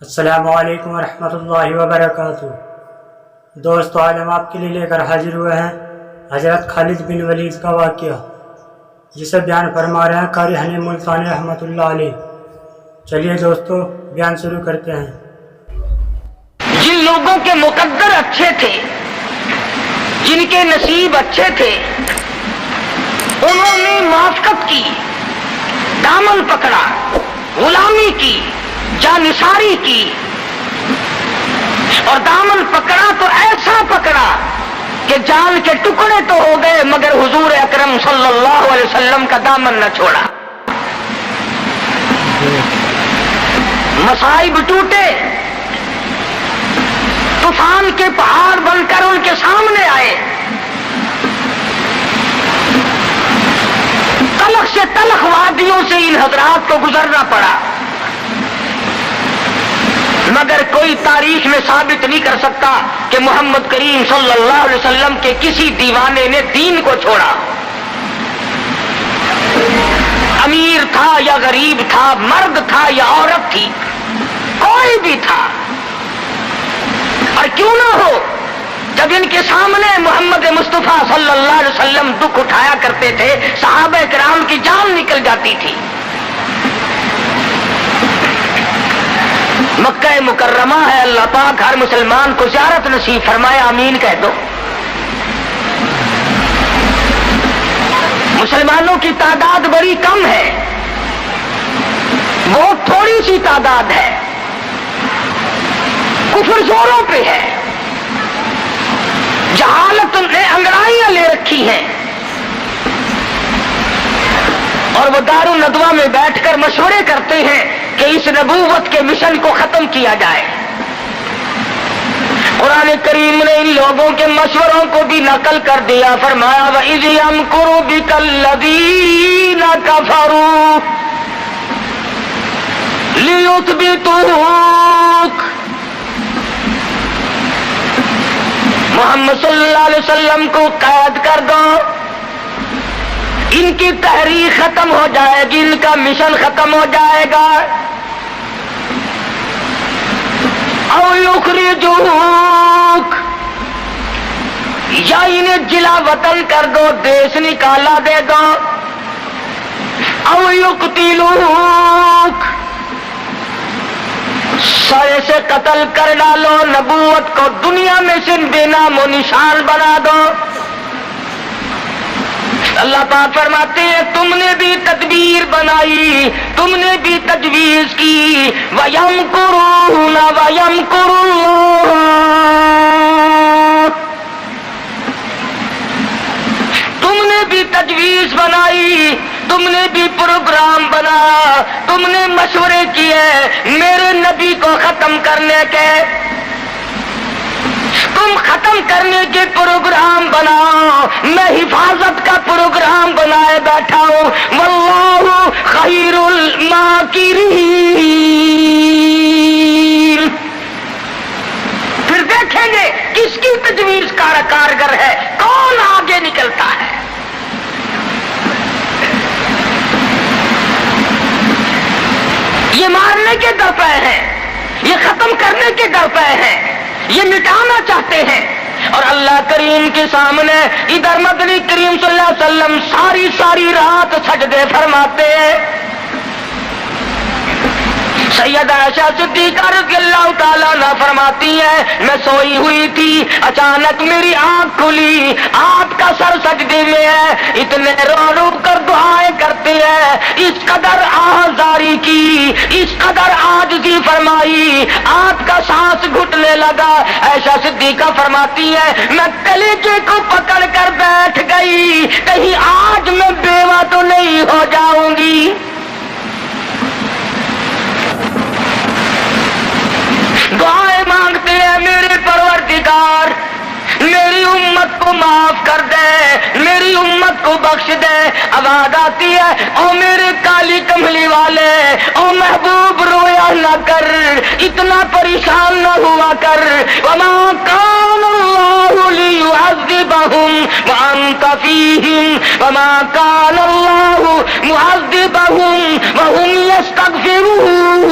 السلام علیکم ورحمۃ اللہ وبرکاتہ۔ دوستو، آج ہم آپ کے لیے لے کر حاضر ہوئے ہیں حضرت خالد بن ولید کا واقعہ، جسے بیان فرما رہے ہیں قاری حنی ملتانی رحمۃ اللہ علیہ۔ چلیے دوستو، بیان شروع کرتے ہیں۔ جن لوگوں کے مقدر اچھے تھے، جن کے نصیب اچھے تھے، انہوں نے موافقت کی، دامن پکڑا، غلامی کی، جانثاری کی، اور دامن پکڑا تو ایسا پکڑا کہ جان کے ٹکڑے تو ہو گئے، مگر حضور اکرم صلی اللہ علیہ وسلم کا دامن نہ چھوڑا۔ مصائب ٹوٹے، طوفان کے پہاڑ بن کر ان کے سامنے آئے، تلخ سے تلخ وادیوں سے ان حضرات کو گزرنا پڑا، مگر کوئی تاریخ میں ثابت نہیں کر سکتا کہ محمد کریم صلی اللہ علیہ وسلم کے کسی دیوانے نے دین کو چھوڑا۔ امیر تھا یا غریب تھا، مرد تھا یا عورت تھی، کوئی بھی تھا، اور کیوں نہ ہو، جب ان کے سامنے محمد مصطفیٰ صلی اللہ علیہ وسلم دکھ اٹھایا کرتے تھے، صحابہ کرام کی جان نکل جاتی تھی۔ مکہ مکرمہ ہے، اللہ پاک ہر مسلمان کو زیارت نصیب فرمائے، آمین کہہ دو۔ مسلمانوں کی تعداد بڑی کم ہے، بہت تھوڑی سی تعداد ہے، کفر زوروں پہ ہے، جہالت نے انگڑائیاں لے رکھی ہیں، اور وہ دار الندوہ میں بیٹھ کر مشورے کرتے ہیں کہ اس نبوت کے مشن کو ختم کیا جائے۔ قرآن کریم نے ان لوگوں کے مشوروں کو بھی نقل کر دیا، فرمایا وَإِذْ يَمْكُرُ بِكَ الَّذِينَ كَفَرُوا لِيُثْبِتُوكَ۔ محمد صلی اللہ علیہ وسلم کو قید کر دو، ان کی تحریک ختم ہو جائے گی، ان کا مشن ختم ہو جائے گا۔ او یخرجوک، یا انہیں جلا وطن کر دو، دیش نکالا دے دو۔ او یقتلوک، سر سے قتل کر ڈالو، نبوت کو دنیا میں سے بے نام و نشان بنا دو۔ اللہ پاک فرماتے ہیں تم نے بھی تدبیر بنائی، تم نے بھی تجویز کی، وَيَمْكُرُونَ وَيَمْكُرُ اللَّهُ، تم نے بھی تجویز بنائی، تم نے بھی پروگرام بنا، تم نے مشورے کیے میرے نبی کو ختم کرنے کے، تم ختم کرنے کے پروگرام بناؤ، میں حفاظت کا پروگرام بنائے بیٹھا ہوں، واللہ خیر الماکرین۔ پھر دیکھیں گے کس کی تجویز کارگر ہے، کون آگے نکلتا ہے۔ یہ مارنے کے در پہ ہیں، یہ ختم کرنے کے در پہ ہیں، یہ مٹانا چاہتے ہیں، اور اللہ کریم کے سامنے ادھر مدنی کریم صلی اللہ علیہ وسلم ساری رات سجدے فرماتے ہیں۔ سیدہ عائشہ صدیقہ رضی اللہ تعالیٰ عنہ فرماتی ہے میں سوئی ہوئی تھی، اچانک میری آنکھ کھلی، آپ کا سر سجدے میں ہے، اتنے رو رو کر دعائیں کرتے ہیں، اس قدر آہذاری کی، اس قدر عاجزی فرمائی، آپ کا سانس گھٹنے لگا۔ عائشہ صدیقہ فرماتی ہے میں کلیجے کو پکڑ کر بیٹھ گئی، کہیں آج میں بیوہ تو نہیں ہو جاؤں گی۔ دعائیں مانگتے ہیں میرے پروردگار میری امت کو معاف کر دے، میری امت کو بخش دے۔ آواز آتی ہے او میرے کالی کملی والے، او محبوب رویا نہ کر، اتنا پریشان نہ ہوا کر۔ وما کان اللہ لیعذبہم وانت فیہم، وما کان اللہ معذبہم وہم یستغفرون۔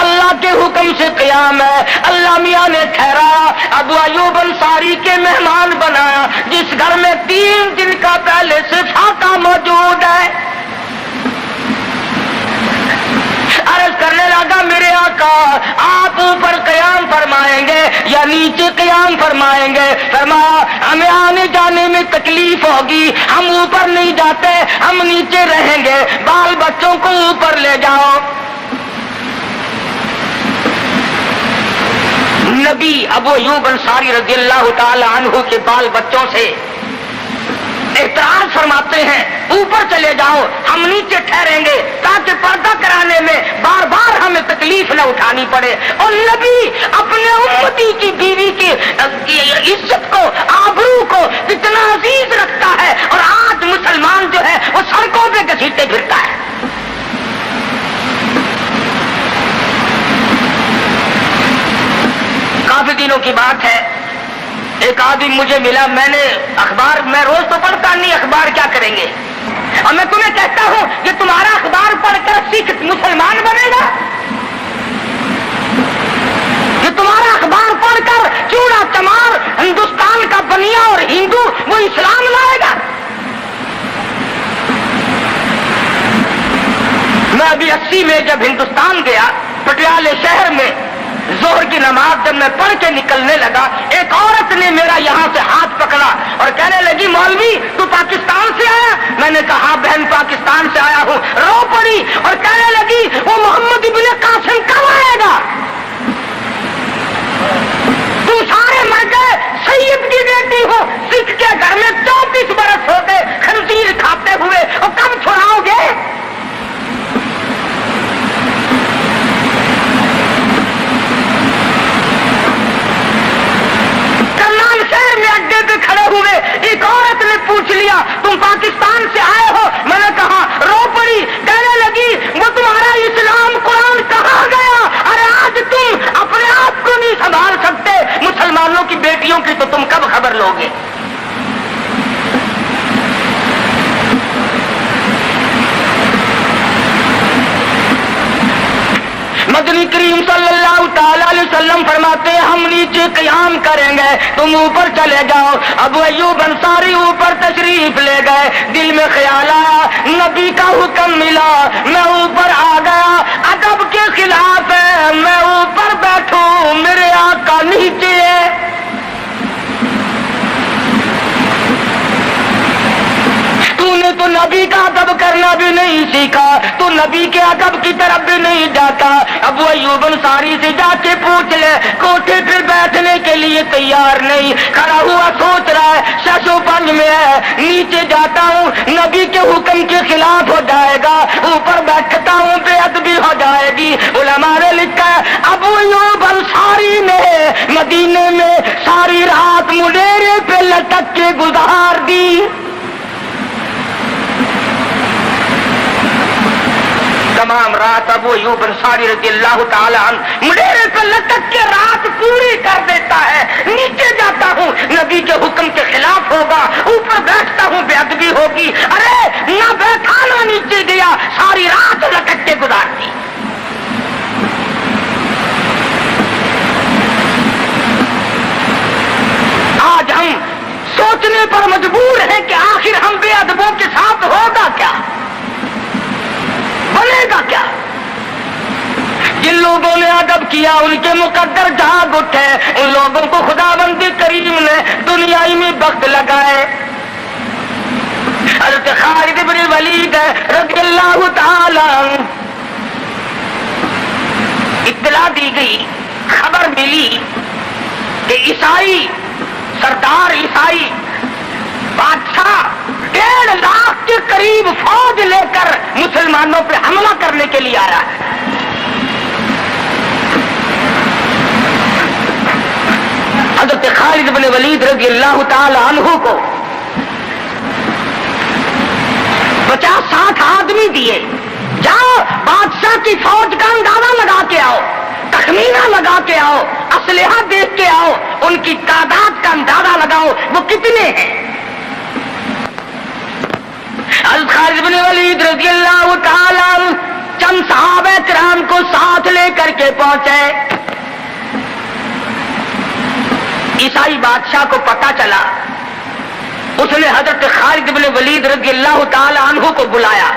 اللہ کے حکم سے قیام ہے۔ اللہ میاں نے ٹھہرایا، ابو ایوب انصاری کے مہمان بنایا، جس گھر میں 3 دن کا پہلے سے فاقہ موجود ہے۔ عرض کرنے لگا میرے آقا آپ اوپر قیام فرمائیں گے یا نیچے قیام فرمائیں گے؟ فرمایا ہمیں آنے جانے میں تکلیف ہوگی، ہم اوپر نہیں جاتے، ہم نیچے رہیں گے، بال بچوں کو اوپر لے جاؤ۔ نبی ابو ایوب انصاری رضی اللہ تعالی عنہ کے بال بچوں سے اعتراض فرماتے ہیں اوپر چلے جاؤ، ہم نیچے ٹھہریں گے تاکہ پردہ کرانے میں بار بار ہمیں تکلیف نہ اٹھانی پڑے۔ اور نبی اپنے امتی کی بیوی کی عزت کو، آبرو کو کتنا عزیز رکھتا ہے، اور آج مسلمان جو ہے وہ سڑکوں پہ گھسیٹے پھرتا ہے۔ کافی دنوں کی بات ہے، ایک آدمی مجھے ملا، میں نے اخبار، میں روز تو پڑھتا نہیں، اخبار کیا کریں گے، اور میں تمہیں کہتا ہوں کہ تمہارا اخبار پڑھ کر سکھ مسلمان بنے گا، کہ تمہارا اخبار پڑھ کر چوڑا چمار ہندوستان کا بنیا اور ہندو وہ اسلام لائے گا۔ میں ابھی 80 میں جب ہندوستان گیا، پٹیالے شہر میں ظہر کی نماز جب میں پڑھ کے نکلنے لگا، ایک عورت نے میرا یہاں سے ہاتھ پکڑا اور کہنے لگی مولوی تو پاکستان سے آیا؟ میں نے کہا بہن پاکستان سے آیا ہوں۔ رو پڑی اور کہنے لگی وہ محمد ابن قاسم کب آئے گا؟ تم سارے مر گئے، سید کی بیٹی ہو، سکھ کے گھر میں 34 برس ہو گئے خنزیر کھاتے ہوئے، اور کب چھڑاؤ گے؟ شہر میں اڈے پہ کھڑے ہوئے ایک عورت نے پوچھ لیا تم پاکستان سے آئے ہو؟ میں نے کہا، رو پڑی، کہنے لگی وہ تمہارا اسلام قرآن کہاں گیا؟ ارے آج تم اپنے آپ کو نہیں سنبھال سکتے، مسلمانوں کی بیٹیوں کی تو تم کب خبر لوگے؟ مدنی کریم صلی اللہ تعالی علیہ وسلم فرماتے ہیں ہم نیچے قیام کریں گے، تم اوپر چلے جاؤ۔ ابو ایوب انصاری اوپر تشریف لے گئے، دل میں خیال آیا نبی کا حکم ملا، میں اوپر آ گیا، ادب کے خلاف ہے میں اوپر بیٹھوں، میرے آقا نیچے ہے۔ تو نے تو نبی کا ادب کرنا بھی نہیں سیکھا، تو نبی کے ادب کی طرف بھی نہیں جاتا۔ ابو ایوب انصاری سے جا کے پوچھ لے، کوٹھے پہ بیٹھنے کے لیے تیار نہیں، کھڑا ہوا سوچ رہا ہے ششو پنج میں ہے، نیچے جاتا ہوں نبی کے حکم کے خلاف ہو جائے گا، اوپر بیٹھتا ہوں بے ادبی ہو جائے گی۔ علماء نے لکھا ہے ابو ایوب انصاری نے مدینے میں ساری رات مڈیرے پہ لٹک کے گزار دی۔ تمام رات ابو ایوب انصاری رضی اللہ تعالی عنہ مڈیرے پہ لٹک کے رات پوری کر دیتا ہے۔ نیچے جاتا ہوں نبی کے حکم کے خلاف ہوگا، اوپر بیٹھتا ہوں بے ادبی ہوگی، ارے نہ بیٹھا نہ نیچے گیا، ساری رات لٹک کے گزار دی۔ آج ہم سوچنے پر مجبور ہیں کہ آخر ہم بے ادبوں کے ساتھ ہوگا کیا، بنے گا کیا؟ جن لوگوں نے ادب کیا ان کے مقدر جاگ اٹھے، ان لوگوں کو خداوند کریم نے دنیائی میں بخت لگائے۔ حضرت خالد بن ولید رضی اللہ تعالی عنہ اطلاع دی گئی، خبر ملی کہ عیسائی سردار عیسائی بادشاہ 1.5 لاکھ کے قریب فوج لے کر مسلمانوں پہ حملہ کرنے کے لیے آیا ہے۔ حضرت خالد بن ولید رضی اللہ تعالی عنہ کو 50-60 آدمی دیے، جاؤ بادشاہ کی فوج کا اندازہ لگا کے آؤ، تخمینہ لگا کے آؤ، اسلحہ دیکھ کے آؤ، ان کی تعداد کا اندازہ لگاؤ وہ کتنے ہیں۔ حضرت خالد بن ولید رضی اللہ تعالیٰ عنہ چند صحابہ کرام کو ساتھ لے کر کے پہنچے. عیسائی بادشاہ کو پتہ چلا، اس نے حضرت خالد بن ولید رضی اللہ تعالی عنہ کو بلایا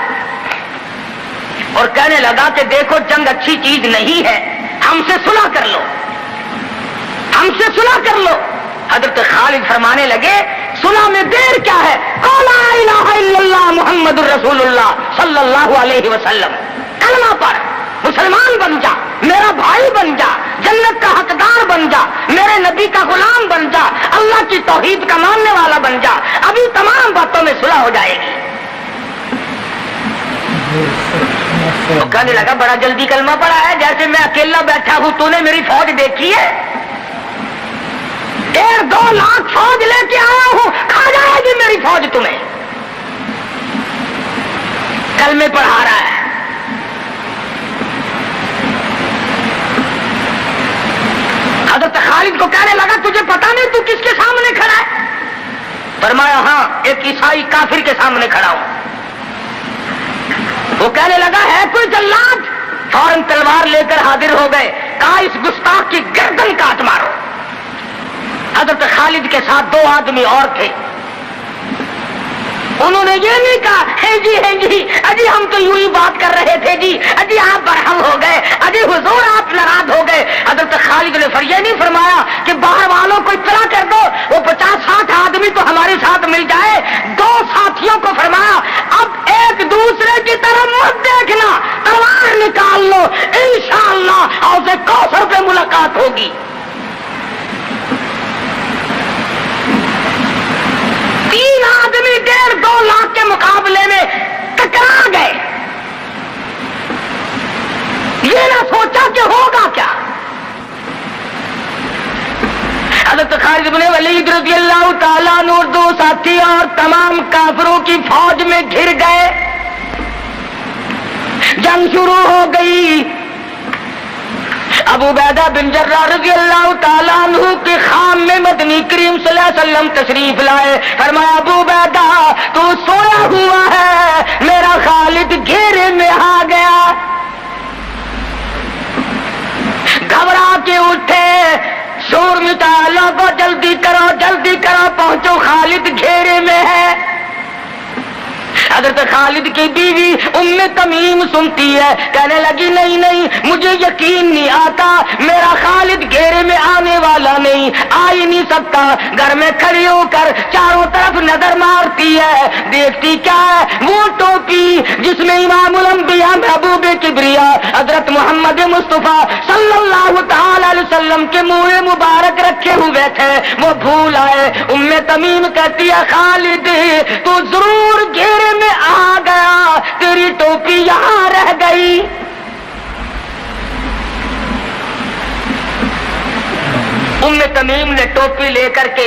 اور کہنے لگا کہ دیکھو جنگ اچھی چیز نہیں ہے، ہم سے صلح کر لو، ہم سے صلح کر لو. حضرت خالد فرمانے لگے صلح میں دیر کیا ہے، قول لا الہ الا اللہ محمد الرسول اللہ صلی اللہ علیہ وسلم، کلمہ پڑھ، مسلمان بن جا، میرا بھائی بن جا، جنت کا حقدار بن جا، میرے نبی کا غلام بن جا، اللہ کی توحید کا ماننے والا بن جا، ابھی تمام باتوں میں صلح ہو جائے گی. تو کہنے لگا بڑا جلدی کلمہ پڑا ہے، جیسے میں اکیلا بیٹھا ہوں، تو نے میری فوج دیکھی ہے؟ 1.5 لاکھ فوج لے کے آیا ہوں، کھا جائے گی میری فوج تمہیں. کلمے پڑھا رہا ہے. حضرت خالد کو کہنے لگا تجھے پتا نہیں تو کس کے سامنے کھڑا ہے؟ فرمایا ہاں ایک عیسائی کافر کے سامنے کھڑا ہوں. وہ کہنے لگا ہے کوئی جلاد؟ فوراً تلوار لے کر حاضر ہو گئے، کہا اس گستاخ کی گردن کاٹ مارو. حضرت خالد کے ساتھ 2 آدمی اور تھے، انہوں نے یہ نہیں کہا ہے جی اجی ہم تو یوں ہی بات کر رہے تھے جی، اجی آپ برہم ہو گئے، اجی حضور آپ ناراض ہو گئے. حضرت خالد نے یہ نہیں فرمایا کہ باہر والوں کو اطلاع کر دو، وہ 50-60 آدمی تو ہمارے ساتھ مل جائے. 2 ساتھیوں کو فرمایا اب ایک دوسرے کی طرف مت دیکھنا، تلوار نکال لو، انشاءاللہ حوض کوثر پہ ملاقات ہوگی. تین آدمی 1.5-2 لاکھ کے مقابلے میں ٹکرا گئے. یہ نہ سوچا کہ ہوگا کیا. حضرت خالد بن ولید رضی اللہ تعالیٰ عنہ اور 2 ساتھی اور تمام کافروں کی فوج میں گھر گئے. جنگ شروع ہو گئی. ابو عبیدہ بن جراح رضی اللہ تعالیٰ عنہ کے خام میں مدنی کریم صلی اللہ علیہ وسلم تشریف لائے. فرمایا ابو عبیدہ تو سویا ہوا ہے، میرا خالد گھیرے میں آ گیا. گھبرا کے اٹھے، شور مچایا لوگوں جلدی کرو پہنچو، خالد گھیرے میں ہے. حضرت خالد کی بیوی ام تمیم سنتی ہے، کہنے لگی نہیں مجھے یقین نہیں آتا، میرا خالد گھیرے میں آنے والا نہیں، آ ہی نہیں سکتا. گھر میں کھڑی ہو کر چاروں طرف نظر مارتی ہے، دیکھتی کیا ہے؟ وہ ٹوپی جس میں امام الانبیاء محبوب کبریا حضرت محمد مصطفیٰ صلی اللہ تعالی علیہ وسلم کے منہ مبارک رکھے ہوئے تھے، وہ بھول آئے. ام تمیم کہتی ہے خالد تو ضرور گھیرے میں آ گیا، تیری ٹوپی یہاں رہ گئی. ام تمیم نے ٹوپی لے کر کے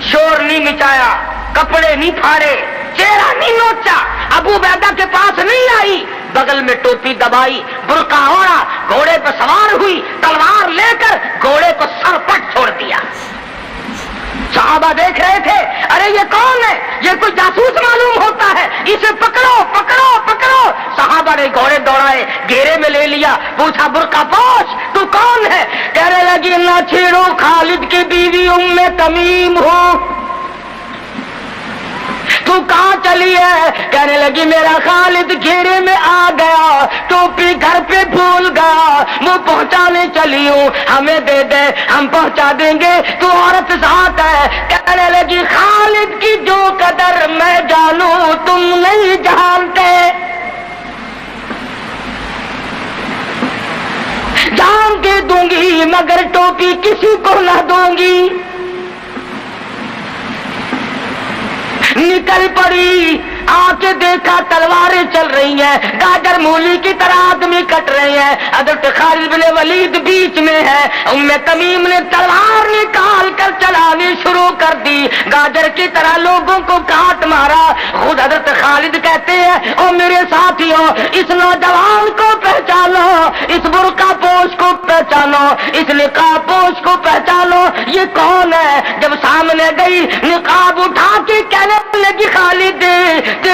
شور نہیں مچایا، کپڑے نہیں پھاڑے، چہرہ نہیں نوچا، ابو عبیدہ کے پاس نہیں آئی، بغل میں ٹوپی دبائی، برقع اوڑھا، گھوڑے پر سوار ہوئی، تلوار لے کر گھوڑے کو سر پٹ چھوڑ دیا. صحابہ دیکھ رہے تھے، ارے یہ کون ہے؟ یہ کوئی جاسوس معلوم ہوتا ہے، اسے پکڑو. صحابہ نے گھوڑے دوڑائے، گھیرے میں لے لیا، پوچھا برقع پوش تو کون ہے؟ کہنے لگی نہ چھیڑو، خالد کی بیوی ام تمیم ہوں. تو کہاں چلی ہے؟ کہنے لگی میرا خالد گھیرے میں آ گیا، ٹوپی گھر پہ بھول گیا، وہ پہنچانے چلی ہوں، ہمیں دے دے ہم پہنچا دیں گے، تو عورت ذات ہے. کہنے لگی خالد کی جو قدر میں جانوں تم نہیں جانتے، جان دے دوں گی مگر ٹوپی کسی کو نہ دوں گی. نکل پڑی، آ کے دیکھا تلواریں چل رہی ہیں، گاجر مولی کی طرح آدمی کٹ رہے ہیں. حضرت خالد بن ولید بیچ میں ہے. ام تمیم نے تلوار نکال کر چلانی شروع کر دی، گاجر کی طرح لوگوں کو کاٹ مارا. خود حضرت خالد کہتے ہیں او میرے ساتھیوں، اس نوجوان کو پہچانو، اس برقع پوش کو پہچانو، اس نقاب پوش کو پہچانو، یہ کون ہے؟ جب سامنے گئی نقاب اٹھا کے کہنے لگی خالد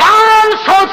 500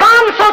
500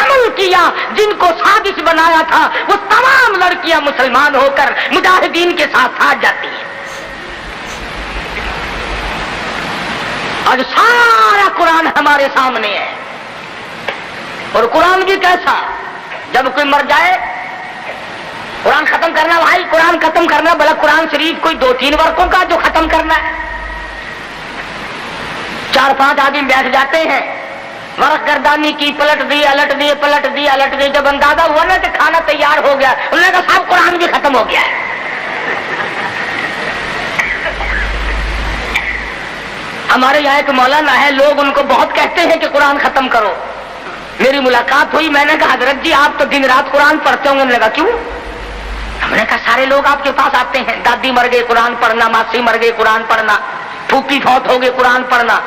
عمل کیا، جن کو سازش بنایا تھا وہ تمام لڑکیاں مسلمان ہو کر مجاہدین کے ساتھ ساتھ جاتی ہیں۔ آج سارا قرآن ہمارے سامنے ہے، اور قرآن بھی کیسا، جب کوئی مر جائے قرآن ختم کرنا، بھائی قرآن ختم کرنا، بلا قرآن شریف کوئی 2-3 ورقوں کا جو ختم کرنا ہے، 4-5 آدمی بیٹھ جاتے ہیں، ورق گردانی کی، پلٹ دی الٹ دی پلٹ دی الٹ دی، جب اندازہ ہوا نا کہ کھانا تیار ہو گیا، انہوں نے کہا صاحب قرآن بھی ختم ہو گیا ہے۔ ہمارے یہاں ایک مولانا ہے، لوگ ان کو بہت کہتے ہیں کہ قرآن ختم کرو۔ میری ملاقات ہوئی، میں نے کہا حضرت جی آپ تو دن رات قرآن پڑھتے ہوں گے؟ انہوں نے کہا کیوں؟ ہم نے کہا سارے لوگ آپ کے پاس آتے ہیں، دادی مر گئی قرآن پڑھنا، ماسی مر گئی قرآن پڑھنا، پھوپھی فوت ہو گئی قرآن پڑھنا۔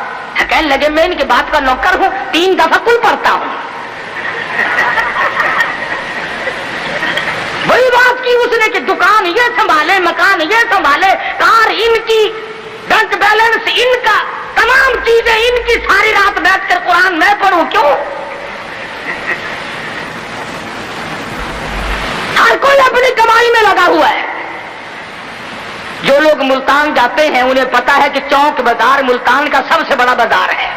کہنے لگے میں ان کی بات کا نوکر ہوں، 3 دفعہ کل پڑھتا ہوں۔ وہی بات کی اس نے کہ دکان یہ سنبھالے، مکان یہ سنبھالے، کار ان کی، بینک بیلنس ان کا، تمام چیزیں ان کی، ساری رات بیٹھ کر قرآن میں پڑھوں کیوں؟ ہر کوئی اپنی کمائی میں لگا ہوا ہے۔ جو لوگ ملتان جاتے ہیں انہیں پتا ہے کہ چوک بازار ملتان کا سب سے بڑا بازار ہے۔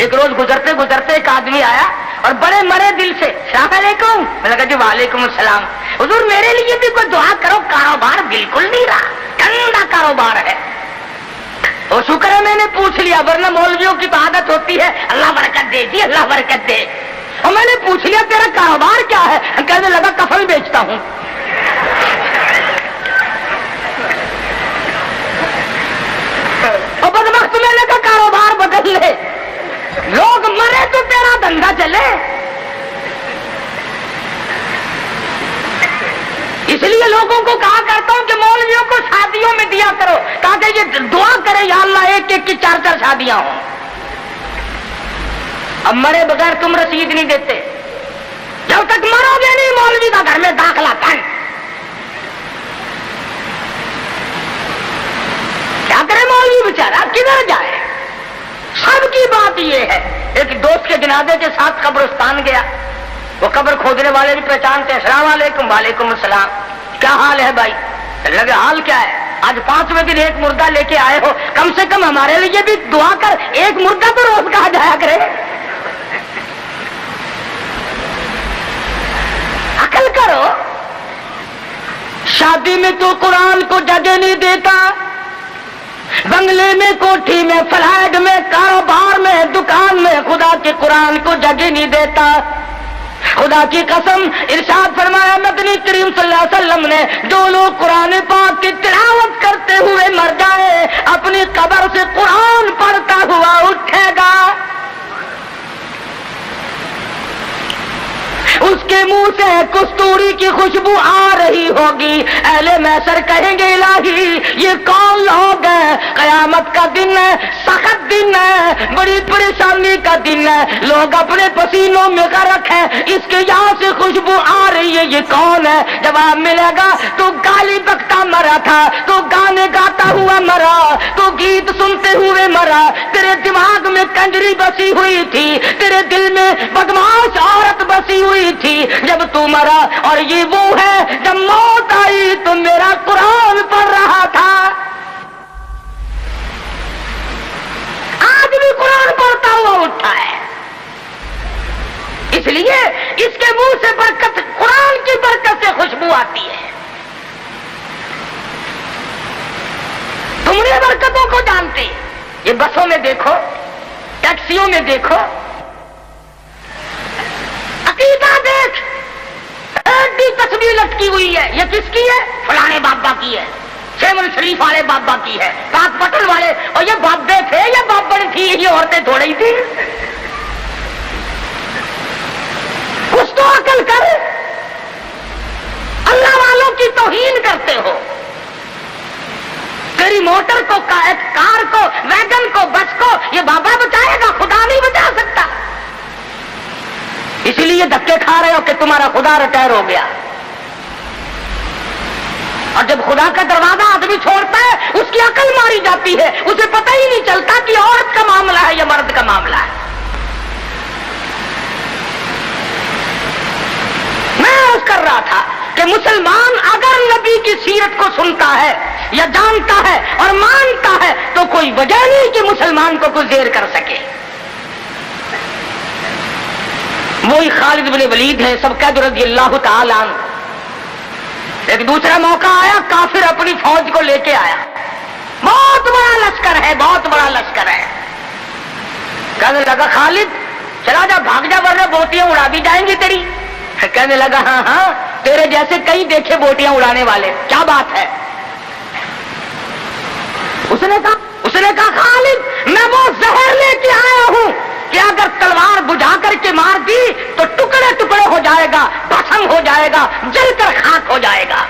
ایک روز گزرتے گزرتے ایک آدمی آیا اور بڑے مرے دل سے السلام علیکم، میں نے کہا جی وعلیکم السلام، حضور میرے لیے بھی کوئی دعا کرو، کاروبار بالکل نہیں رہا، گندا کاروبار ہے۔ تو شکر ہے میں نے پوچھ لیا، ورنہ مولویوں کی تو عادت ہوتی ہے اللہ برکت دے جی اللہ برکت دے، اور میں نے پوچھ لیا تیرا کاروبار کیا ہے؟ کہنے لگا کفن بیچتا ہوں۔ اور بدبخت میں نے کہا کاروبار بدل لے، لوگ مرے تو تیرا دھندا چلے۔ اس لیے لوگوں کو کہا کرتا ہوں کہ مولویوں کو شادیوں میں دیا کرو تاکہ یہ دعا کرے یا اللہ ایک ایک کی 4 شادیاں ہوں۔ اب مرے بغیر تم رسید نہیں دیتے، جب تک مرو گے نہیں مولوی کا گھر میں داخلہ بند۔ کیا کرے مولوی بیچارہ، کدھر جائے؟ سب کی بات یہ ہے۔ ایک دوست کے جنازے کے ساتھ قبرستان گیا، وہ قبر کھودنے والے بھی پہچانتے، السلام علیکم، وعلیکم السلام، کیا حال ہے بھائی؟ لگے حال کیا ہے، آج 5ویں دن ایک مردہ لے کے آئے ہو، کم سے کم ہمارے لیے بھی دعا کر، ایک مردہ تو روز کہا جایا کرے۔ عقل کرو، شادی میں تو قرآن کو جگہ نہیں دیتا، بنگلے میں، کوٹھی میں، فلیٹ میں، کاروبار میں، دکان میں خدا کے قرآن کو جگہ نہیں دیتا۔ خدا کی قسم ارشاد فرمایا مدنی کریم صلی اللہ علیہ وسلم نے، جو لوگ قرآن پاک کی تلاوت کرتے ہوئے مر جائے اپنی قبر سے قرآن پڑھتا ہوا اٹھے گا، اس کے منہ سے کستوری کی خوشبو آ رہی ہوگی۔ اہل محشر کہیں گے الہی یہ کون لوگ ہیں؟ قیامت کا دن ہے، سخت دن ہے، بڑی پریشانی کا دن ہے، لوگ اپنے پسینوں میں غرق ہیں، اس کے یہاں سے خوشبو آ رہی ہے، یہ کون ہے؟ جواب ملے گا تو گالی بکتا مرا تھا، تو گانے گاتا ہوا مرا، تو گیت سنتے ہوئے مرا، تیرے دماغ میں کنجری بسی ہوئی تھی، تیرے دل میں بدماش عورت بسی ہوئی تھی جب تو مرا، اور یہ وہ ہے جب موت آئی تو میرا قرآن پڑھ رہا تھا۔ آج بھی قرآن پڑھتا ہوا اٹھا ہے، اس لیے اس کے منہ سے برکت، قرآن کی برکت سے خوشبو آتی ہے۔ تم نے برکتوں کو جانتے، یہ بسوں میں دیکھو، ٹیکسیوں میں دیکھو، عقیدہ دیکھ، ایڈی تصویر لٹکی ہوئی ہے، یہ کس کی ہے؟ فلانے بابا کی ہے، شیمن شریف والے بابا کی ہے، پاک پٹن والے، اور یہ بابے تھے یا بابن تھی، یہ عورتیں تھوڑی ہی تھی۔ کچھ تو عقل کر، اللہ والوں کی توہین کرتے ہو۔ تیری موٹر کو، کار کو، ویگن کو، بس کو یہ بابا بچائے گا، خدا نہیں بچا سکتا، اسی لیے دھکے کھا رہے ہو کہ تمہارا خدا ریٹائر ہو گیا۔ اور جب خدا کا دروازہ آدمی چھوڑتا ہے اس کی عقل ماری جاتی ہے، اسے پتہ ہی نہیں چلتا کہ عورت کا معاملہ ہے یا مرد کا معاملہ ہے۔ کی سیرت کو سنتا ہے یا جانتا ہے اور مانتا ہے تو کوئی وجہ نہیں کہ مسلمان کو کوئی زیر کر سکے. وہی خالد بن ولید ہے سب قید رضی اللہ تعالی عنہ. ایک دوسرا موقع آیا, کافر اپنی فوج کو لے کے آیا, بہت بڑا لشکر ہے, بہت بڑا لشکر ہے. کہنے لگا خالد چلا جا, بھاگ جا ورنہ بوٹیاں اڑا دی جائیں گی تیری. کہنے لگا ہاں ہاں تیرے جیسے کئی دیکھے بوٹیاں اڑانے والے, کیا بات ہے. اس نے کہا خالد میں وہ زہر لے کے آیا ہوں کہ اگر تلوار بجھا کر کے مار دی تو ٹکڑے ٹکڑے ہو جائے گا, بھسم ہو جائے گا, جل کر خاک ہو جائے گا.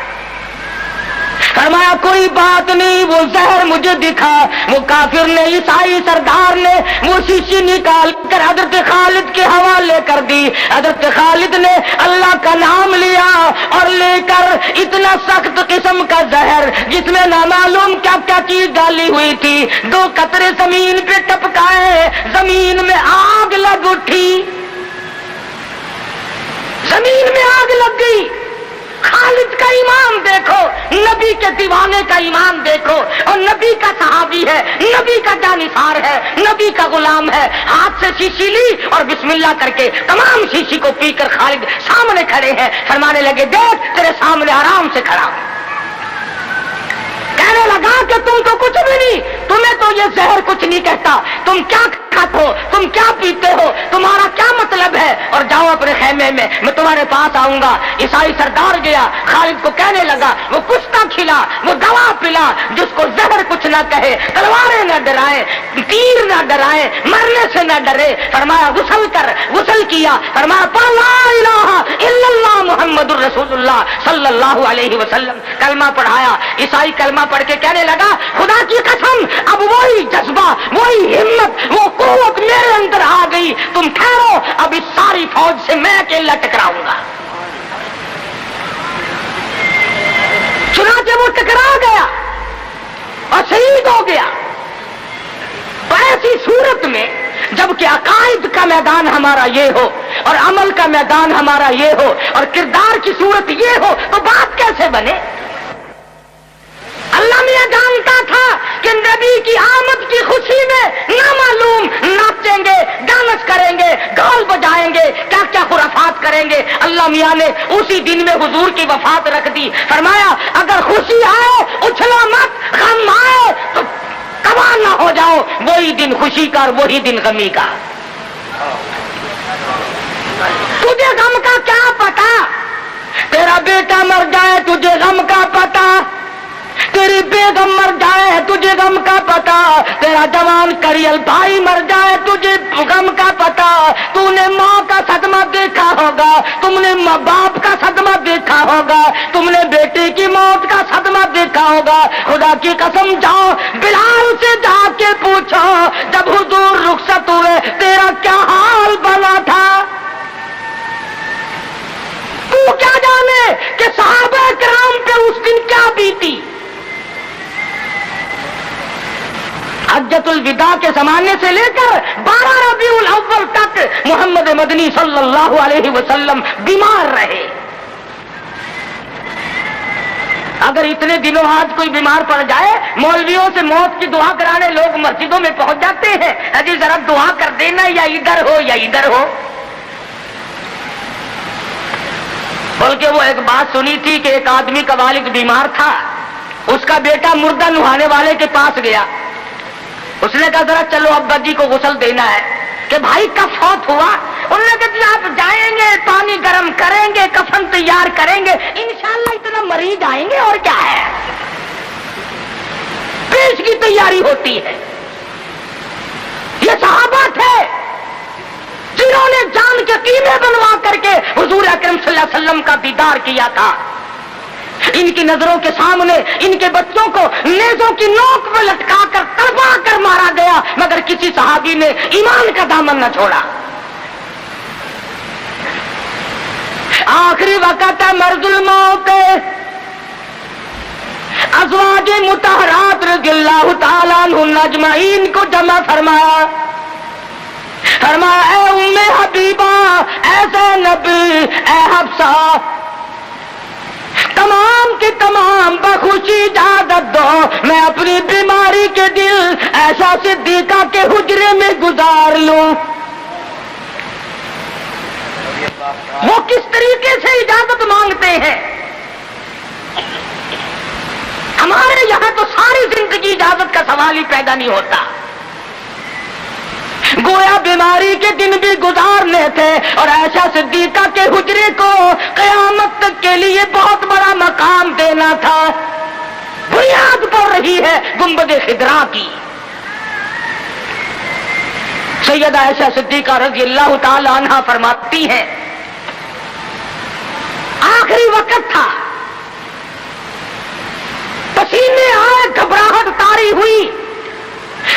فرمایا کوئی بات نہیں, وہ زہر مجھے دکھا. وہ کافر نے, عیسائی سردار نے وہ شیشی نکال کر حضرت خالد کے حوالے کر دی. حضرت خالد نے اللہ کا نام لیا اور لے کر اتنا سخت قسم کا زہر جس میں نامعلوم کیا کیا چیز ڈالی ہوئی تھی, 2 قطرے زمین پہ ٹپکائے, زمین میں آگ لگ اٹھی, زمین میں آگ لگ گئی. خالد کا ایمان دیکھو, نبی کے دیوانے کا ایمان دیکھو, اور نبی کا صحابی ہے, نبی کا جانثار ہے, نبی کا غلام ہے. ہاتھ سے شیشی لی اور بسم اللہ کر کے تمام شیشی کو پی کر خالد سامنے کھڑے ہیں. فرمانے لگے دیکھ تیرے سامنے آرام سے کھڑا ہوں. کہنے لگا کہ تم تو کچھ بھی نہیں, تمہیں تو یہ زہر کچھ نہیں کہتا, تم کیا کھاتے ہو, تم کیا پیتے ہو, تمہارا کیا مطلب ہے, اور جاؤ اپنے خیمے میں تمہارے پاس آؤں گا. عیسائی سردار گیا, خالد کو کہنے لگا وہ کشتہ کھلا, وہ دوا پلا, جس کو زہر کچھ نہ کہے, تلواریں نہ ڈرائے, تیر نہ ڈرائے, مرنے سے نہ ڈرے. فرمایا غسل کر, غسل کیا. فرمایا لا الہ الا اللہ محمد الرسول اللہ صلی اللہ علیہ وسلم, کلمہ پڑھایا. عیسائی کلمہ پڑھ کے کہنے لگا خدا کی قسم اب وہی جذبہ, وہی ہمت, وہ قوت میرے اندر آ گئی. تم ٹھہرو, اب اس ساری فوج سے میں اکیلا ٹکراؤں گا. چنانچہ وہ ٹکرا گیا اور شہید ہو گیا. تو ایسی صورت میں جب کہ عقائد کا میدان ہمارا یہ ہو اور عمل کا میدان ہمارا یہ ہو اور کردار کی صورت یہ ہو تو بات کیسے بنے. اللہ میاں جانتا تھا کہ نبی کی آمد کی خوشی میں نامعلوم ناچیں گے, ڈانس کریں گے, ڈھول بجائیں گے, کیا کیا خرافات کریں گے. اللہ میاں نے اسی دن میں حضور کی وفات رکھ دی. فرمایا اگر خوشی آئے اچھلا مت, غم آئے تو تباہ نہ ہو جاؤ. وہی دن خوشی کا اور وہی دن غمی کا. تجھے غم کا کیا پتا, تیرا بیٹا مر جائے تجھے غم کا پتا, تیری بیگم مر جائے تجھے غم کا پتا, تیرا جوان کریل بھائی مر جائے تجھے غم کا پتا. تو نے ماں کا صدمہ دیکھا ہوگا, تم نے ماں باپ کا صدمہ دیکھا ہوگا, تم نے بیٹے کی موت کا صدمہ دیکھا ہوگا. خدا کی قسم جاؤ بلال سے جا کے پوچھو جب حضور رخصت ہوئے تیرا کیا حال بنا تھا. تو کیا جانے کہ صحابہ کرام پہ اس دن کیا بیتی. حجۃ الوداع کے زمانے سے لے کر 12 ربیع الاول تک محمد مدنی صلی اللہ علیہ وسلم بیمار رہے. اگر اتنے دنوں آج کوئی بیمار پڑ جائے, مولویوں سے موت کی دعا کرانے لوگ مسجدوں میں پہنچ جاتے ہیں, اجی ذرا دعا کر دینا یا ادھر ہو یا ادھر ہو. بلکہ وہ ایک بات سنی تھی کہ ایک آدمی کا والد بیمار تھا, اس کا بیٹا مردہ نہانے والے کے پاس گیا. اس نے کہا ذرا چلو ابا جی کو غسل دینا ہے. کہ بھائی کب فوت ہوا؟ انہوں نے کہا آپ جائیں گے, پانی گرم کریں گے, کفن تیار کریں گے, انشاءاللہ اتنا مریض آئیں گے اور کیا ہے. پیش کی تیاری ہوتی ہے. یہ صحابہ تھے جنہوں نے جان کے قیمے بنوا کر کے حضور اکرم صلی اللہ علیہ وسلم کا دیدار کیا تھا. ان کی نظروں کے سامنے ان کے بچوں کو نیزوں کی نوک میں لٹکا کر تڑپا کر مارا گیا, مگر کسی صحابی نے ایمان کا دامن نہ چھوڑا. آخری وقت ہے مرض الموت. ازواج مطہرات رضی اللہ تعالیٰ عنہن اجمعین کو جمع فرمایا. فرمایا اے ام حبیبہ, اے زینب, اے حفصہ, تمام کی تمام بخوشی اجازت دو میں اپنی بیماری کے دل ایسا صدیقہ کے حجرے میں گزار لوں. وہ کس طریقے سے اجازت مانگتے ہیں؟ ہمارے یہاں تو ساری زندگی اجازت کا سوال ہی پیدا نہیں ہوتا. گویا بیماری کے دن بھی گزارنے تھے اور ایسا صدیقہ کے حجرے کو قیامت تک کے لیے بہت بڑا مقام دینا تھا. بنیاد پڑ رہی ہے گنبد خضرا کی. سیدہ عائشہ صدیقہ رضی اللہ تعالی عنہا فرماتی ہیں آخری وقت تھا, پسینے آئے, گھبراہٹ طاری ہوئی.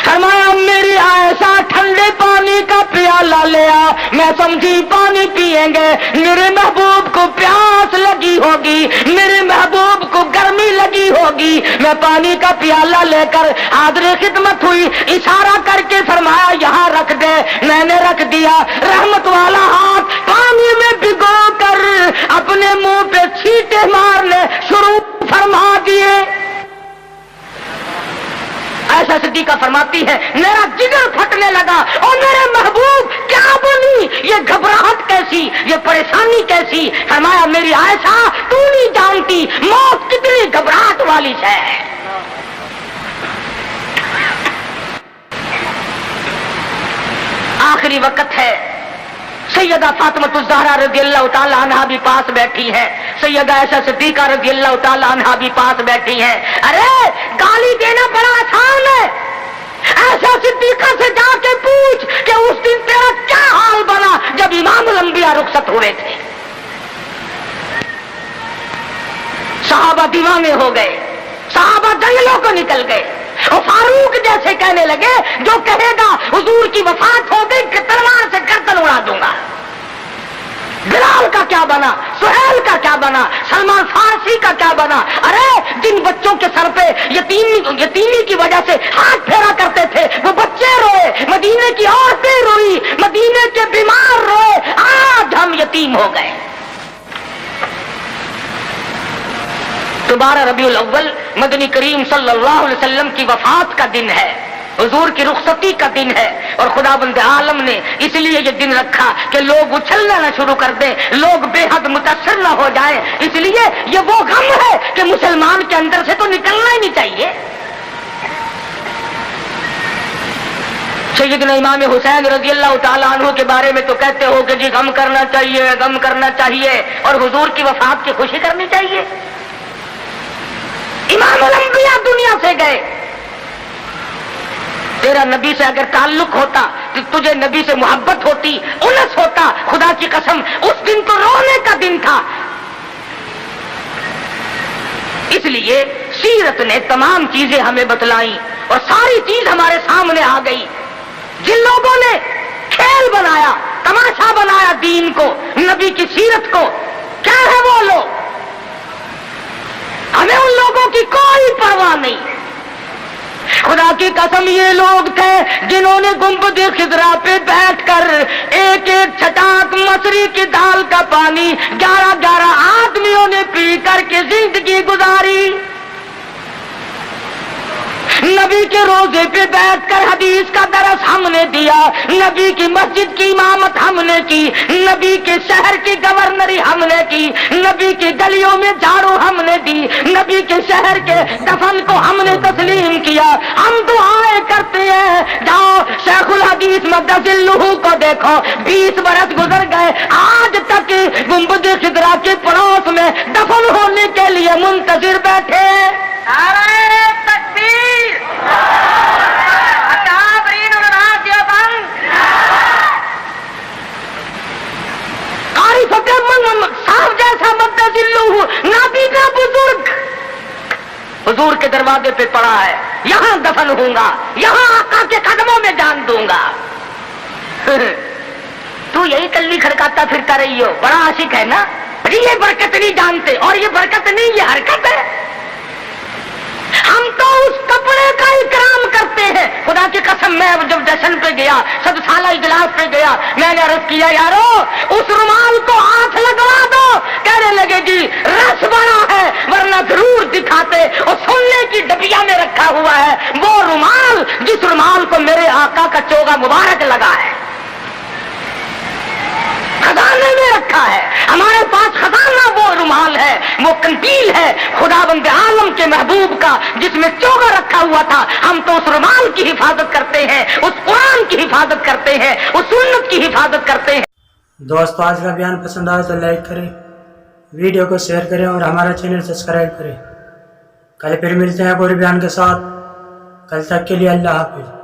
فرمایا میری عائشہ ٹھنڈے پانی کا پیالہ لیا. میں سمجھی پانی پیئیں گے, میرے محبوب کو پیاس لگی ہوگی, میرے محبوب کو گرمی لگی ہوگی. میں پانی کا پیالہ لے کر حاضر خدمت ہوئی, اشارہ کر کے فرمایا یہاں رکھ دے. میں نے رکھ دیا. رحمت والا ہاتھ پانی میں بھگو کر اپنے منہ پہ چھینٹے مارنے شروع فرما دیے. عائشہ صدیقہ فرماتی ہے میرا جگر پھٹنے لگا اور میرے محبوب کیا بنی, یہ گھبراہٹ کیسی, یہ پریشانی کیسی. فرمایا میری عائشہ تو نہیں جانتی موت کتنی گھبراہٹ والی ہے. آخری وقت ہے. سیدہ فاطمہ الزہرا رضی اللہ تعالی عنہا بھی پاس بیٹھی ہے, سیدہ عائشہ صدیقہ رضی اللہ تعالی عنہا بھی پاس بیٹھی ہے. ارے گالی دینا بڑا آسان ہے. عائشہ صدیقہ سے جا کے پوچھ کہ اس دن تیرا کیا حال بنا جب امام الانبیاء رخصت ہوئے تھے. صحابہ دیوانے ہو گئے, صحابہ جنگلوں کو نکل گئے اور فاروق جیسے کہنے لگے جو کہے گا حضور کی وفات ہو گئی کہ تلوار سے گردن اڑا دوں گا. بلال کا کیا بنا, سہیل کا کیا بنا, سلمان فارسی کا کیا بنا. ارے جن بچوں کے سر پہ یتیمی کی وجہ سے ہاتھ پھیرا کرتے تھے وہ بچے روئے, مدینے کی عورتیں روئی, مدینے کے بیمار روئے. آج ہم یتیم ہو گئے. تو 12 ربیع الاول مدنی کریم صلی اللہ علیہ وسلم کی وفات کا دن ہے, حضور کی رخصتی کا دن ہے. اور خداوند عالم نے اس لیے یہ دن رکھا کہ لوگ اچھلنا نہ شروع کر دیں, لوگ بے حد متاثر نہ ہو جائیں. اس لیے یہ وہ غم ہے کہ مسلمان کے اندر سے تو نکلنا ہی نہیں چاہیے. سیدنا امام حسین رضی اللہ تعالیٰ عنہ کے بارے میں تو کہتے ہو کہ جی غم کرنا چاہیے, غم کرنا چاہیے, اور حضور کی وفات کی خوشی کرنی چاہیے. امام الانبیاء دنیا سے گئے. تیرا نبی سے اگر تعلق ہوتا, تجھے نبی سے محبت ہوتی, انس ہوتا, خدا کی قسم اس دن تو رونے کا دن تھا. اس لیے سیرت نے تمام چیزیں ہمیں بتلائیں اور ساری چیز ہمارے سامنے آ گئی. جن لوگوں نے کھیل بنایا, تماشا بنایا دین کو, نبی کی سیرت کو, کیا ہے وہ لوگ؟ ہمیں ان لوگوں کی کوئی پرواہ نہیں. خدا کی قسم یہ لوگ تھے جنہوں نے گنبد خضرا پہ بیٹھ کر ایک ایک چھٹاک مصری کی دال کا پانی 11 آدمیوں نے پی کر کے زندگی گزاری. نبی کے روزے پہ بیٹھ کر حدیث کا درس ہم نے دیا, نبی کی مسجد کی امامت ہم نے کی, نبی کے شہر کی گورنری ہم نے کی, نبی کی گلیوں میں جھاڑو ہم نے دی, نبی کے شہر کے دفن کو ہم نے تسلیم کیا. ہم دعائیں کرتے ہیں. جاؤ شیخ الحدیث مقدسہ کو دیکھو, 20 برس گزر گئے, آج تک گنبد خضرا کے پڑوس میں دفن ہونے کے لیے منتظر بیٹھے. صاحب جیسا نابینا بزرگ حضور کے دروازے پہ پڑا ہے, یہاں دفن ہوں گا, یہاں آقا کے قدموں میں جان دوں گا. تو یہی کلی کھڑکاتا پھرتا رہی ہو, بڑا عاشق ہے نا. یہ برکت نہیں جانتے, اور یہ برکت نہیں, یہ حرکت ہے. ہم تو اس کپڑے کا اکرام کرتے ہیں. خدا کی قسم میں جب جشن پہ گیا, 100 سالہ اجلاس پہ گیا, میں نے عرض کیا یارو اس رومال کو ہاتھ لگوا دو, کہنے لگے جی رس بڑا ہے ورنہ ضرور دکھاتے، اور سننے کی ڈبیا میں رکھا ہوا ہے وہ رومال جس رومال کو میرے آقا کا چوگا مبارک لگا ہے، خزانے میں رکھا ہے۔ ہمارے پاس خزانہ وہ رومال ہے، وہ کنٹیل ہے خداوند عالم کے محبوب کا جس میں چوگا رکھا ہوا تھا۔ ہم تو اس رومال کی حفاظت کرتے ہیں، اس قرآن کی حفاظت کرتے ہیں، اس سنت کی حفاظت کرتے ہیں۔ دوستو آج کا بیان پسند آئے تو لائک کریں، ویڈیو کو شیئر کریں اور ہمارا چینل سبسکرائب کریں۔ کل پھر ملتے ہیں پورے بیان کے ساتھ، کل تک کے لیے اللہ حافظ۔